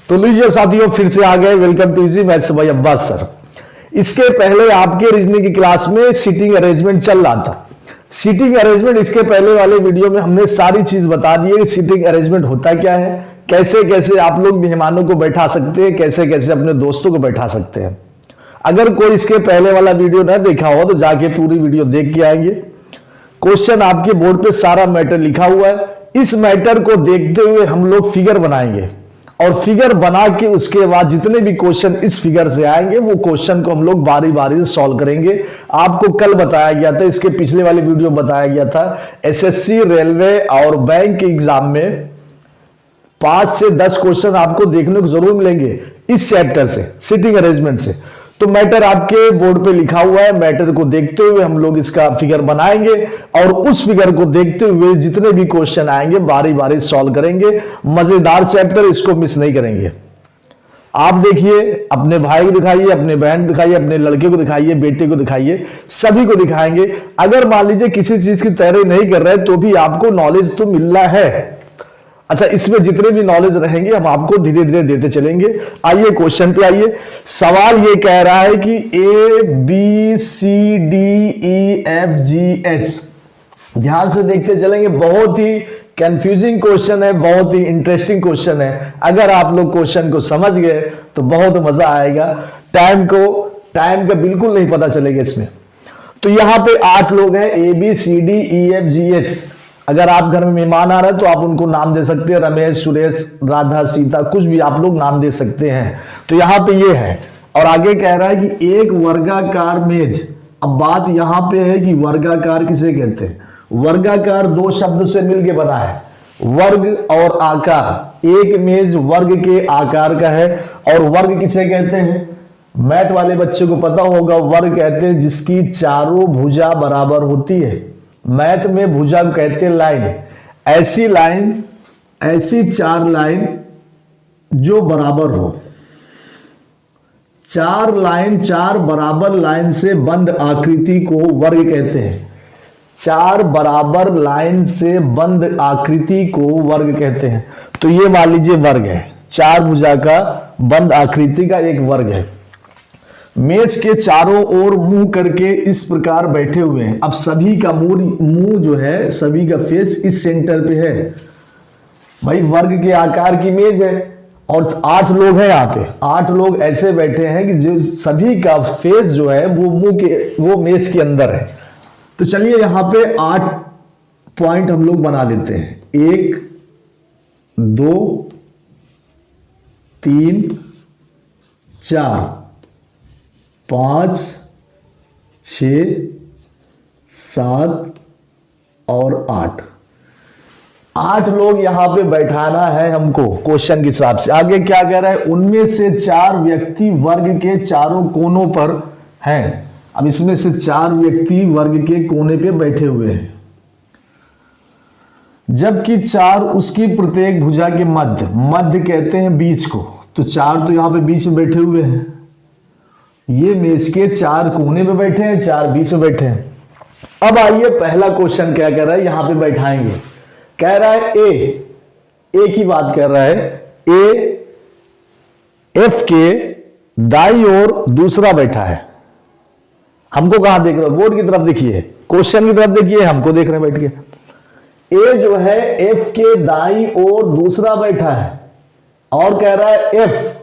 तो लीजिए साथियों, फिर से आ गए। Welcome to easy maths by Abbas sir. इसके पहले आपके रीजनिंग की क्लास में सीटिंग अरेंजमेंट चल रहा था। सीटिंग अरेंजमेंट इसके पहले वाले वीडियो में हमने सारी चीज बता दी है कि सीटिंग अरेंजमेंट होता क्या है, कैसे कैसे आप लोग मेहमानों को बैठा सकते हैं, कैसे कैसे अपने दोस्तों को बैठा सकते हैं। अगर कोई इसके पहले वाला वीडियो ना देखा हो तो जाके पूरी वीडियो देख के आएंगे। क्वेश्चन आपके बोर्ड पे सारा मैटर लिखा हुआ है। इस मैटर को देखते हुए हम लोग फिगर बनाएंगे और फिगर बना के उसके बाद जितने भी क्वेश्चन इस फिगर से आएंगे वो क्वेश्चन को हम लोग बारी बारी से सॉल्व करेंगे। आपको कल बताया गया था, इसके पिछले वाले वीडियो बताया गया था, एसएससी, रेलवे और बैंक के एग्जाम में 5 से 10 क्वेश्चन आपको देखने को जरूर मिलेंगे इस चैप्टर से, सिटिंग अरेंजमेंट से। तो मैटर आपके बोर्ड पे लिखा हुआ है। मैटर को देखते हुए हम लोग इसका फिगर बनाएंगे और उस फिगर को देखते हुए जितने भी क्वेश्चन आएंगे बारी बारी सॉल्व करेंगे। मजेदार चैप्टर, इसको मिस नहीं करेंगे। आप देखिए, अपने भाई को दिखाइए, अपने बहन को दिखाइए, अपने लड़के को दिखाइए, बेटे को दिखाइए, सभी को दिखाएंगे। अगर मान लीजिए किसी चीज की तैयारी नहीं कर रहे तो भी आपको नॉलेज तो मिल रहा है। अच्छा, इसमें जितने भी नॉलेज रहेंगे हम आपको धीरे धीरे देते चलेंगे। आइए क्वेश्चन पे आइए। सवाल ये कह रहा है कि ABCDEFGH, ध्यान से देखते चलेंगे। बहुत ही कंफ्यूजिंग क्वेश्चन है, बहुत ही इंटरेस्टिंग क्वेश्चन है। अगर आप लोग क्वेश्चन को समझ गए तो बहुत मजा आएगा। टाइम का बिल्कुल नहीं पता चलेगा इसमें। तो यहां पे 8 लोग हैं, ABCDEFGH। अगर आप घर में मेहमान आ रहे हैं तो आप उनको नाम दे सकते हैं, रमेश, सुरेश, राधा, सीता, कुछ भी आप लोग नाम दे सकते हैं। तो यहां पे ये है और आगे कह रहा है कि एक वर्गाकार मेज। अब बात यहां पे है कि वर्गाकार किसे कहते हैं। वर्गाकार 2 शब्द से मिलके बना है, वर्ग और आकार। एक मेज वर्ग के आकार का है। और वर्ग किसे कहते हैं, मैथ वाले बच्चों को पता होगा, वर्ग कहते हैं जिसकी चारों भुजा बराबर होती है। मैथ में भुजा कहते हैं लाइन। ऐसी लाइन, ऐसी 4 लाइन जो बराबर हो। 4 लाइन, 4 बराबर लाइन से बंद आकृति को वर्ग कहते हैं। 4 बराबर लाइन से बंद आकृति को वर्ग कहते हैं। तो ये मान लीजिए वर्ग है, 4 भुजा का बंद आकृति का एक वर्ग है। मेज के चारों ओर मुंह करके इस प्रकार बैठे हुए हैं। अब सभी का मुंह जो है, सभी का फेस इस सेंटर पे है। भाई वर्ग के आकार की मेज है और 8 लोग हैं यहाँ पे। 8 लोग ऐसे बैठे हैं कि जो सभी का फेस जो है वो मेज के अंदर है। तो चलिए यहाँ पे 8 पॉइंट हम लोग बना लेते हैं। 1 2 3 4 5 6 7 और 8 लोग यहां पे बैठाना है हमको क्वेश्चन के हिसाब से। आगे क्या कह रहा है, उनमें से 4 व्यक्ति वर्ग के चारों कोनों पर हैं। अब इसमें से 4 व्यक्ति वर्ग के कोने पे बैठे हुए हैं, जबकि 4 उसकी प्रत्येक भुजा के मध्य कहते हैं बीच को। तो 4 तो यहां पे बीच में बैठे हुए हैं। ये मेज के 4 कोने पे बैठे हैं, 4 बीच में बैठे हैं। अब आइए पहला क्वेश्चन क्या कह रहा है, यहां पे बैठाएंगे। कह रहा है ए की बात कर रहा है। एफ के दाईं ओर दूसरा बैठा है। हमको कहां देख रहे हो, बोर्ड की तरफ देखिए, क्वेश्चन की तरफ देखिए, हमको देख रहे हैं बैठ के। ए जो है एफ के दाईं ओर दूसरा बैठा है और कह रहा है एफ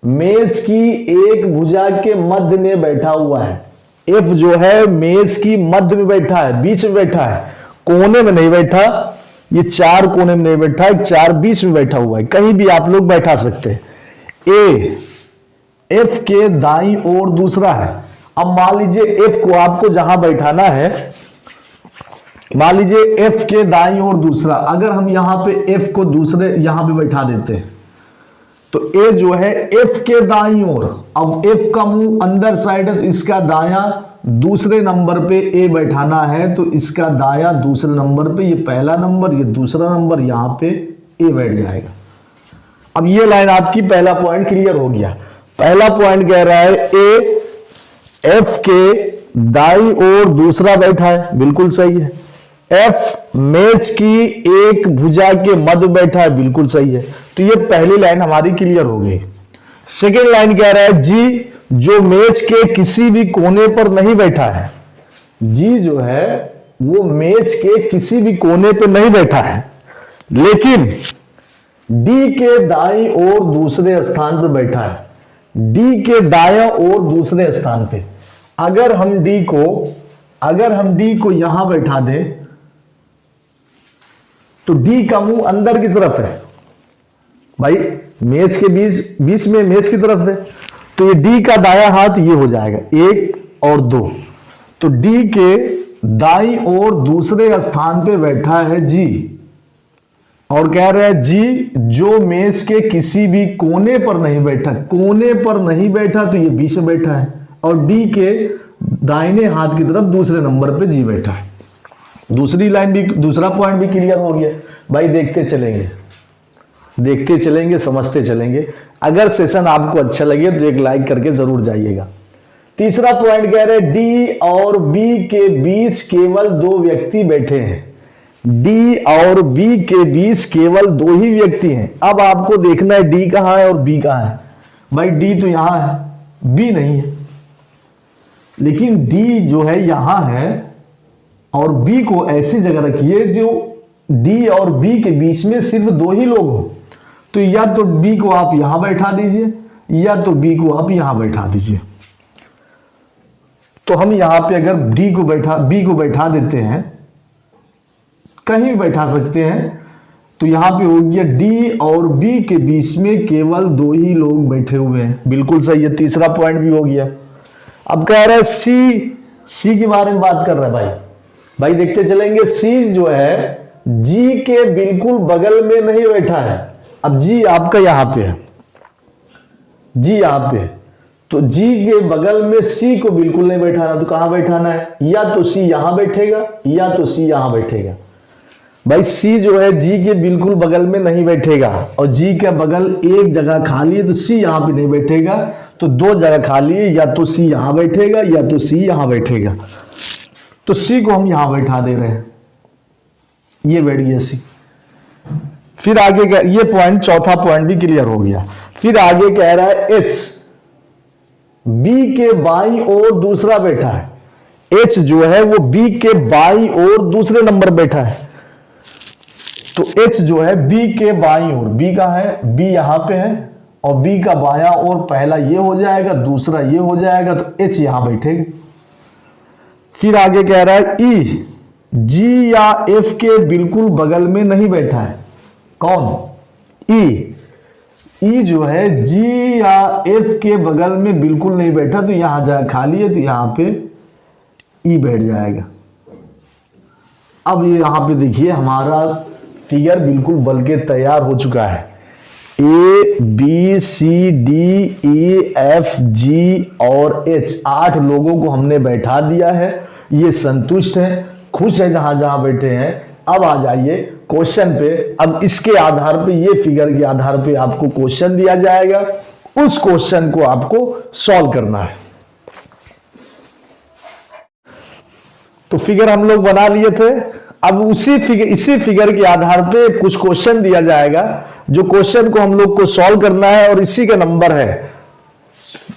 मेज की एक भुजा के मध्य में बैठा हुआ है। एफ जो है मेज की मध्य में बैठा है, बीच में बैठा है, कोने में नहीं बैठा। ये 4 कोने में नहीं बैठा है, 4 बीच में बैठा हुआ है। कहीं भी आप लोग बैठा सकते हैं। एफ के दाईं ओर दूसरा है। अब मान लीजिए एफ को आपको जहां बैठाना है, मान लीजिए एफ के दाईं ओर दूसरा। अगर हम यहां पे एफ को दूसरे यहां पे बैठा देते हैं तो ए जो है एफ के दाईं ओर। अब एफ का मुंह अंदर साइड है तो इसका दाया दूसरे नंबर पे ए बैठाना है, तो इसका दाया दूसरे नंबर पे, ये पहला नंबर, ये दूसरा नंबर, यहां पे ए बैठ जाएगा। अब ये लाइन आपकी पहला पॉइंट क्लियर हो गया। पहला पॉइंट कह रहा है ए एफ के दाईं ओर दूसरा बैठा है, बिल्कुल सही है। एफ मेज की एक भुजा के मध्य बैठा है, बिल्कुल सही है। तो ये पहली लाइन हमारी क्लियर हो गई। सेकेंड लाइन कह रहा है जी जो मेज के किसी भी कोने पर नहीं बैठा है। जी जो है वो मेज के किसी भी कोने पर नहीं बैठा है, लेकिन डी के दाईं ओर दूसरे स्थान पर बैठा है। डी के दायां ओर दूसरे स्थान पे अगर हम डी को यहां बैठा दें तो डी का मुंह अंदर की तरफ है भाई, मेज के बीच में मेज की तरफ है, तो ये डी का दायां हाथ ये हो जाएगा 1 और 2। तो डी के दाईं ओर दूसरे स्थान पे बैठा है जी, और कह रहा है जी जो मेज के किसी भी कोने पर नहीं बैठा, कोने पर नहीं बैठा तो ये बीच में बैठा है, और डी के दाहिने हाथ की तरफ दूसरे नंबर पे जी बैठा है। दूसरी लाइन भी, दूसरा पॉइंट भी क्लियर हो गया भाई। देखते चलेंगे समझते चलेंगे। अगर सेशन आपको अच्छा लगे तो एक लाइक करके जरूर जाइएगा। तीसरा पॉइंट कह रहे हैं डी और बी के बीच केवल 2 व्यक्ति बैठे हैं। डी और बी के बीच केवल 2 ही व्यक्ति हैं। अब आपको देखना है डी कहां है और बी कहां है। भाई डी तो यहां है, बी नहीं है, लेकिन डी जो है यहां है, और बी को ऐसी जगह रखिए जो डी और बी के बीच में सिर्फ 2 ही लोग हो। तो या तो बी को आप यहां बैठा दीजिए या तो बी को आप यहां बैठा दीजिए। तो हम यहां पे अगर बी को बैठा देते हैं, कहीं भी बैठा सकते हैं, तो यहां पे हो गया डी और बी के बीच में केवल 2 ही लोग बैठे हुए हैं, बिल्कुल सही है। तीसरा पॉइंट भी हो गया। अब कह रहा है सी के बारे में बात कर रहा है भाई देखते चलेंगे। सी जो है जी के बिल्कुल बगल में नहीं बैठा है। अब जी आपका यहां पे है, जी यहां पे है, तो जी के बगल में सी को बिल्कुल नहीं बैठाना, तो कहां बैठाना है? या तो सी यहां बैठेगा या तो सी यहां बैठेगा। भाई सी जो है जी के बिल्कुल बगल में नहीं बैठेगा, और जी के बगल एक जगह खाली है तो सी यहां पे नहीं बैठेगा, तो 2 जगह खाली है, या तो सी यहां बैठेगा या तो सी यहां बैठेगा। तो सी को हम यहां बैठा दे रहे हैं, ये बैठ गया सी। फिर आगे का ये पॉइंट, चौथा पॉइंट भी क्लियर हो गया। फिर आगे कह रहा है एच बी के बाईं ओर दूसरा बैठा है। एच जो है वो बी के बाईं ओर दूसरे नंबर बैठा है। तो एच जो है बी के बाईं ओर, बी का है, बी यहां पे है, और बी का बायां ओर पहला ये हो जाएगा, दूसरा ये हो जाएगा, तो एच यहां बैठेगा। फिर आगे कह रहा है ई जी या एफ के बिल्कुल बगल में नहीं बैठा है। कौन? ई जो है जी या एफ के बगल में बिल्कुल नहीं बैठा, तो यहां जगह खाली है, तो यहां पे ई बैठ जाएगा। अब ये यहां पे देखिए हमारा फिगर बिल्कुल बन के तैयार हो चुका है। A B C D E F G और एच 8 लोगों को हमने बैठा दिया है। ये संतुष्ट हैं, खुश है जहां जहां बैठे हैं। अब आ जाइए क्वेश्चन पे। अब इसके आधार पे, ये फिगर के आधार पे आपको क्वेश्चन दिया जाएगा, उस क्वेश्चन को आपको सॉल्व करना है। तो फिगर हम लोग बना लिए थे। अब इसी फिगर के आधार पे कुछ क्वेश्चन दिया जाएगा, जो क्वेश्चन को हम लोग को सॉल्व करना है, और इसी का नंबर है।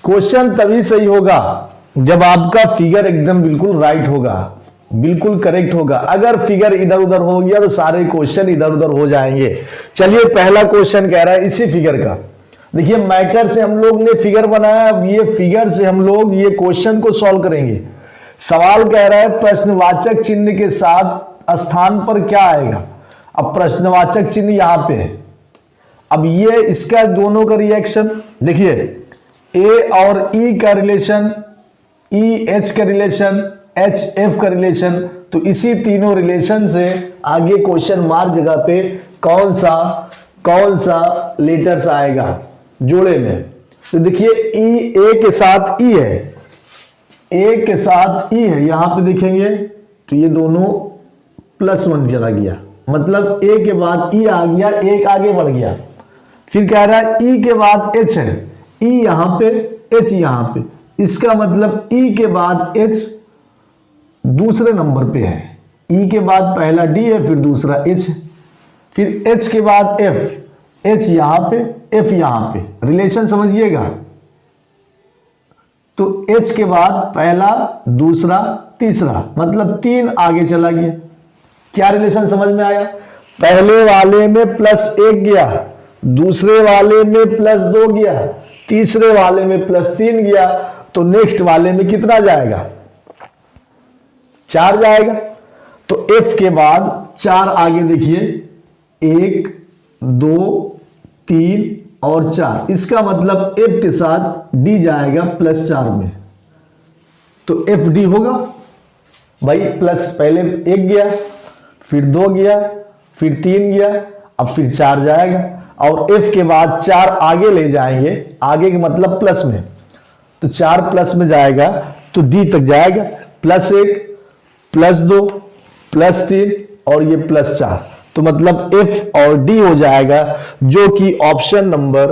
क्वेश्चन तभी सही होगा जब आपका फिगर एकदम बिल्कुल राइट होगा, बिल्कुल करेक्ट होगा। अगर फिगर इधर उधर हो गया तो सारे क्वेश्चन इधर उधर हो जाएंगे। चलिए पहला क्वेश्चन कह रहा है इसी फिगर का। देखिए मैटर से हम लोग ने फिगर बनाया, अब ये फिगर से हम लोग ये क्वेश्चन को सॉल्व करेंगे। सवाल कह रहा है प्रश्नवाचक चिन्ह के साथ स्थान पर क्या आएगा। अब प्रश्नवाचक चिन्ह यहां पे है। अब ये इसका दोनों का रिएक्शन देखिए, ए और ई का रिलेशन, ई एच का रिलेशन, एच एफ का रिलेशन। तो इसी तीनों रिलेशन से आगे क्वेश्चन मार्क जगह पे कौन सा लेटर्स आएगा जोड़े में। तो देखिए ई ए के साथ ई है, ए के साथ ई है, यहां पे देखेंगे तो ये दोनों +1 चला गया, मतलब ए के बाद ई आ गया, एक आगे बढ़ गया। फिर कह रहा है ई के बाद एच है, ई यहां पे, एच यहां पे, इसका मतलब ई के बाद एच दूसरे नंबर पे है, ई के बाद पहला डी है, फिर दूसरा एच है, फिर एच के बाद एफ, एच यहां पे, एफ यहां पे, रिलेशन समझिएगा। तो एच के बाद पहला, दूसरा, तीसरा, मतलब 3 आगे चला गया। क्या रिलेशन समझ में आया? पहले वाले में +1 गया, दूसरे वाले में +2 गया, तीसरे वाले में +3 गया, तो नेक्स्ट वाले में कितना जाएगा? 4 जाएगा। तो F के बाद 4 आगे देखिए, 1 2 3 और 4, इसका मतलब F के साथ D जाएगा +4 में, तो FD होगा भाई। प्लस पहले 1 गया, फिर 2 गया, फिर 3 गया, अब फिर 4 जाएगा, और F के बाद 4 आगे ले जाएंगे, आगे के मतलब प्लस में, तो 4 प्लस में जाएगा तो D तक जाएगा, +1 +2 +3 और ये +4, तो मतलब F और D हो जाएगा, जो कि ऑप्शन नंबर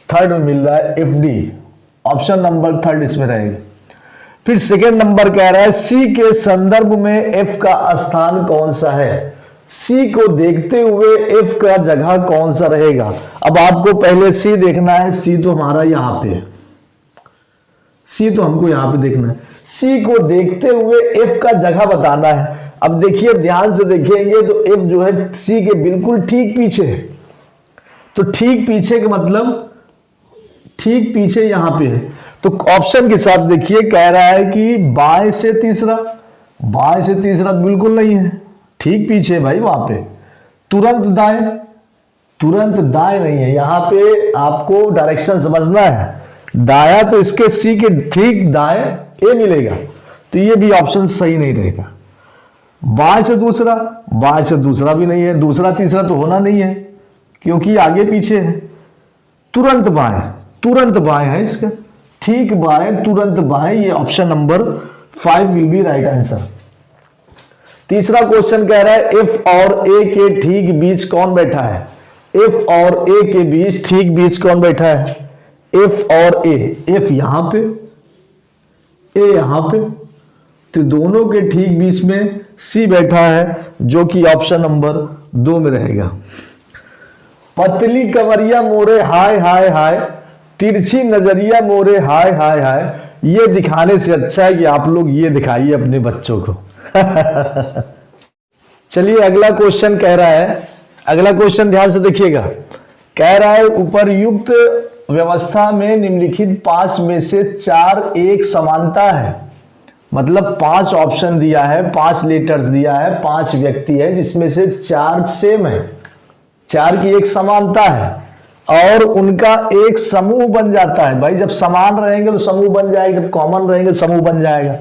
3 में मिल रहा है, FD ऑप्शन नंबर 3 इसमें रहेगा। फिर सेकेंड नंबर कह रहा है C के संदर्भ में F का स्थान कौन सा है? C को देखते हुए F का जगह कौन सा रहेगा? अब आपको पहले C देखना है, C तो हमारा यहां पे है, C तो हमको यहां पे देखना है। C को देखते हुए F का जगह बताना है। अब देखिए, ध्यान से देखेंगे तो F जो है C के बिल्कुल ठीक पीछे है, तो ठीक पीछे का मतलब ठीक पीछे यहां पे है, तो ऑप्शन के साथ देखिए कह रहा है कि बाएं से तीसरा, बाएं से तीसरा बिल्कुल नहीं है, ठीक पीछे भाई वहां पे। तुरंत दाएं, तुरंत दाएं नहीं है, यहां पे आपको डायरेक्शन समझना है। दाया तो इसके C के ठीक दाएं ए मिलेगा, तो ये भी ऑप्शन सही नहीं रहेगा। बाएं से दूसरा, बाएं से दूसरा भी नहीं है, दूसरा तीसरा तो होना नहीं है क्योंकि आगे पीछे है। तुरंत बाएं, तुरंत बाएं है इसका, ठीक बाएं, तुरंत बाएं, ये option number 5 will be right answer. तीसरा क्वेश्चन कह रहा है F और A के ठीक बीच कौन बैठा है? F और A के बीच ठीक बीच कौन बैठा है? F और A, F यहां पे, A यहां पे, तो दोनों के ठीक बीच में C बैठा है, जो कि ऑप्शन नंबर 2 में रहेगा। पतली कमरिया मोरे हाय हाय हाय, तिरछी नजरिया मोरे हाय हाय हाय, ये दिखाने से अच्छा है कि आप लोग ये दिखाइए अपने बच्चों को। चलिए अगला क्वेश्चन कह रहा है, अगला क्वेश्चन ध्यान से देखिएगा, कह रहा है उपरयुक्त व्यवस्था में निम्नलिखित 5 में से 4 एक समानता है। मतलब 5 ऑप्शन दिया है, 5 लेटर्स दिया है, 5 व्यक्ति है, जिसमें से 4 सेम है, 4 की एक समानता है और उनका एक समूह बन जाता है। भाई जब समान रहेंगे तो समूह बन जाएगा, जब कॉमन रहेंगे तो समूह बन जाएगा।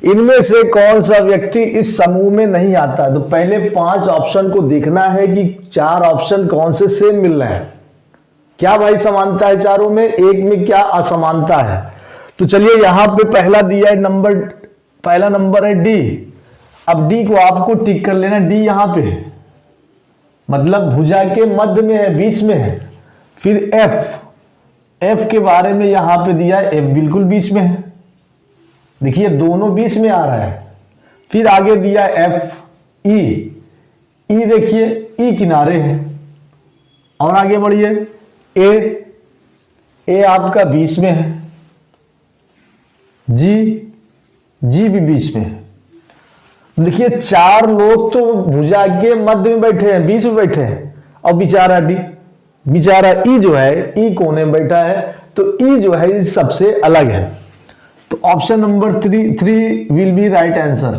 इनमें से कौन सा व्यक्ति इस समूह में नहीं आता? तो पहले 5 ऑप्शन को देखना है कि 4 ऑप्शन कौन से सेम मिल रहे हैं, क्या भाई समानता है चारों में, एक में क्या असमानता है। तो चलिए यहां पे पहला दिया है नंबर, पहला नंबर है डी। अब डी को आपको टिक कर लेना, डी यहां पे है, मतलब भुजा के मध्य में है, बीच में है। फिर एफ, एफ के बारे में यहां पे दिया है, एफ बिल्कुल बीच में है, देखिए दोनों बीच में आ रहा है। फिर आगे दिया एफ, ई, ई देखिए ई किनारे है। और आगे बढ़िए, ए, ए आपका बीच में है, जी, जी भी बीच में है। देखिए 4 लोग तो भुजा के मध्य में बैठे हैं, बीच में बैठे हैं, और बेचारा डी, बेचारा ई जो है ई कोने में बैठा है, तो ई जो है सबसे अलग है। तो option number 3 will be right answer.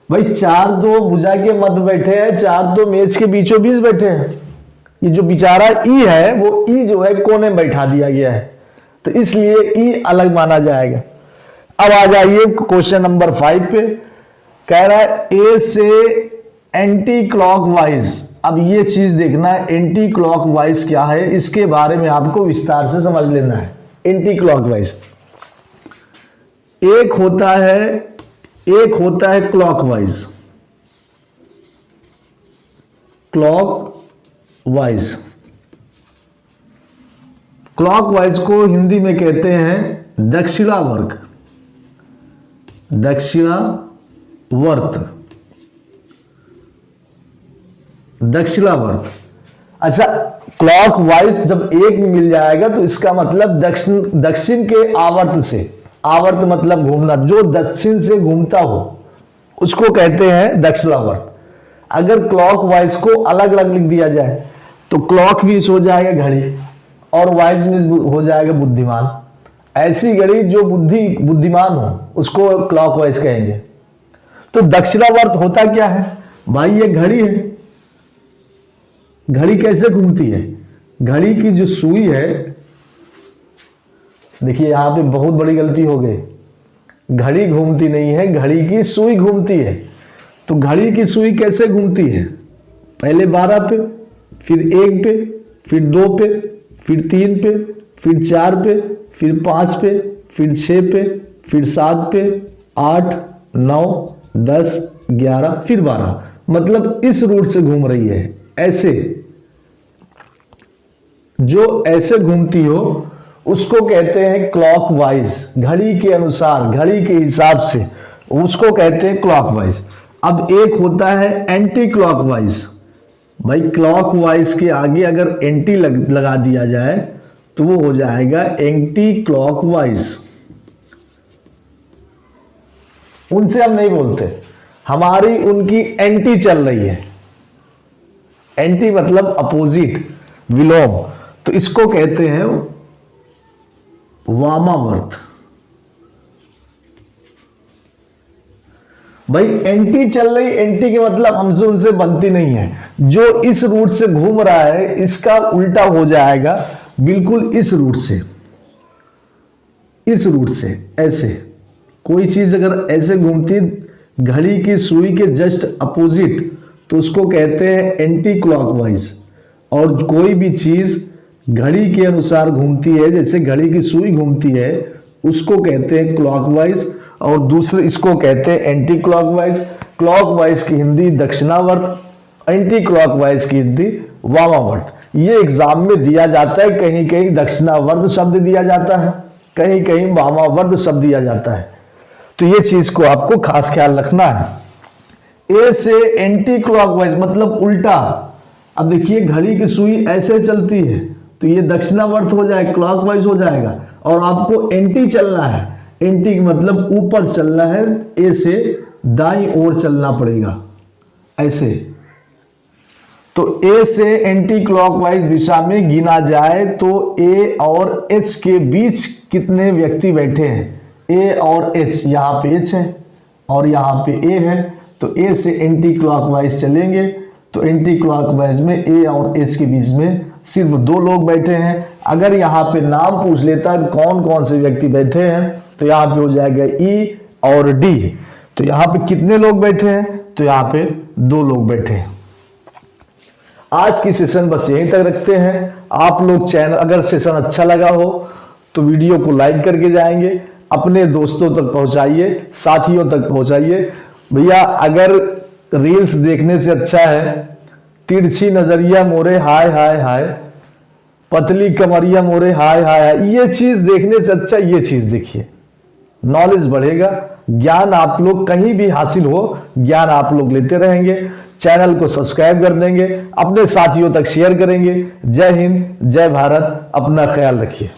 भाई 4 तो भुजा के मध्य बैठे हैं, 4 तो मेज के बीचों बीच बैठे हैं, ये जो बेचारा ई है वो ई जो है कोने में बैठा दिया गया है, तो इसलिए ई अलग माना जाएगा। अब आ जाइए क्वेश्चन नंबर 5 पे, कह रहा है ए से एंटी क्लॉकवाइज। अब ये चीज देखना है, एंटी क्लॉकवाइज क्या है, इसके बारे में आपको विस्तार से समझ लेना है। एंटी क्लॉकवाइज एक होता है क्लॉकवाइज, क्लॉकवाइज, क्लॉकवाइज को हिंदी में कहते हैं दक्षिणावर्त, दक्षिणावर्त। दक्षिणावर्त। अच्छा, क्लॉक वाइज जब एक में मिल जाएगा तो इसका मतलब दक्षिण के आवर्त से, आवर्त मतलब घूमना, जो दक्षिण से घूमता हो उसको कहते हैं दक्षिणावर्त। अगर क्लॉक वाइज को अलग अलग लिख दिया जाए तो क्लॉक मीन्स हो जाएगा घड़ी और वाइज मीन्स हो जाएगा बुद्धिमान। ऐसी घड़ी जो बुद्धिमान हो उसको क्लॉक वाइज कहेंगे। तो दक्षिणावर्त होता क्या है भाई? ये घड़ी है। घड़ी कैसे घूमती है? घड़ी की जो सुई है, देखिए यहां पे बहुत बड़ी गलती हो गई, घड़ी घूमती नहीं है, घड़ी की सुई घूमती है। तो घड़ी की सुई कैसे घूमती है? पहले 12 पे, फिर 1 पे, फिर 2 पे, फिर 3 पे, फिर 4 पे, फिर 5 पे, फिर 6 पे, फिर 7 पे, 8, 9, 10, 11, फिर 12। मतलब इस रूट से घूम रही है। ऐसे जो ऐसे घूमती हो उसको कहते हैं क्लॉक वाइज, घड़ी के अनुसार, घड़ी के हिसाब से उसको कहते हैं क्लॉक वाइज। अब एक होता है एंटी क्लॉक वाइज। भाई क्लॉक वाइज के आगे अगर एंटी लगा दिया जाए तो वो हो जाएगा एंटी क्लॉक वाइज। उनसे हम नहीं बोलते, हमारी उनकी एंटी चल रही है। एंटी मतलब अपोजिट, विलोम। तो इसको कहते हैं वामावर्त। भाई एंटी चल रही, एंटी के मतलब हमसे उनसे बनती नहीं है। जो इस रूट से घूम रहा है इसका उल्टा हो जाएगा बिल्कुल इस रूट से, इस रूट से। ऐसे कोई चीज अगर ऐसे घूमती घड़ी की सुई के जस्ट अपोजिट तो उसको कहते हैं एंटी क्लॉकवाइज। और कोई भी चीज घड़ी के अनुसार घूमती है, जैसे घड़ी की सुई घूमती है, उसको कहते हैं क्लॉकवाइज और दूसरे इसको कहते हैं एंटी क्लॉकवाइज। क्लॉकवाइज की हिंदी दक्षिणावर्त, एंटी क्लॉकवाइज की हिंदी वामावर्त। ये एग्जाम में दिया जाता है, कहीं कहीं दक्षिणावर्त शब्द दिया जाता है, कहीं कहीं वामावर्त शब्द दिया जाता है। तो ये चीज को आपको खास ख्याल रखना है। ए से एंटी क्लॉकवाइज मतलब उल्टा। अब देखिए घड़ी की सुई ऐसे चलती है तो ये दक्षिणावर्त हो जाएगा, क्लॉकवाइज हो जाएगा। और आपको एंटी चलना है, एंटी मतलब ऊपर चलना है, ए से दाईं ओर चलना पड़ेगा ऐसे। तो ए से एंटी क्लॉकवाइज दिशा में गिना जाए तो ए और एच के बीच कितने व्यक्ति बैठे हैं? ए और एच, यहाँ पे एच है और यहाँ पे ए है। तो ए से एंटी क्लॉकवाइज चलेंगे तो एंटी क्लॉकवाइज में ए और एच के बीच में सिर्फ 2 लोग बैठे हैं। अगर यहाँ पे नाम पूछ लेता है कौन कौन से व्यक्ति बैठे हैं तो यहाँ पे हो जाएगा ई और डी। तो यहाँ पे कितने लोग बैठे हैं? तो यहाँ पे 2 लोग बैठे हैं। आज की सेशन बस यहीं तक रखते हैं। आप लोग चैनल, अगर सेशन अच्छा लगा हो तो वीडियो को लाइक करके जाएंगे, अपने दोस्तों तक पहुंचाइए, साथियों तक पहुंचाइए। भैया अगर रील्स देखने से अच्छा है तिरछी नजरिया मोरे हाय हाय हाय, पतली कमरिया मोरे हाय हाय हाय, ये चीज देखने से अच्छा ये चीज देखिए, नॉलेज बढ़ेगा, ज्ञान आप लोग कहीं भी हासिल हो, ज्ञान आप लोग लेते रहेंगे। चैनल को सब्सक्राइब कर देंगे, अपने साथियों तक शेयर करेंगे। जय हिंद, जय भारत, अपना ख्याल रखिए।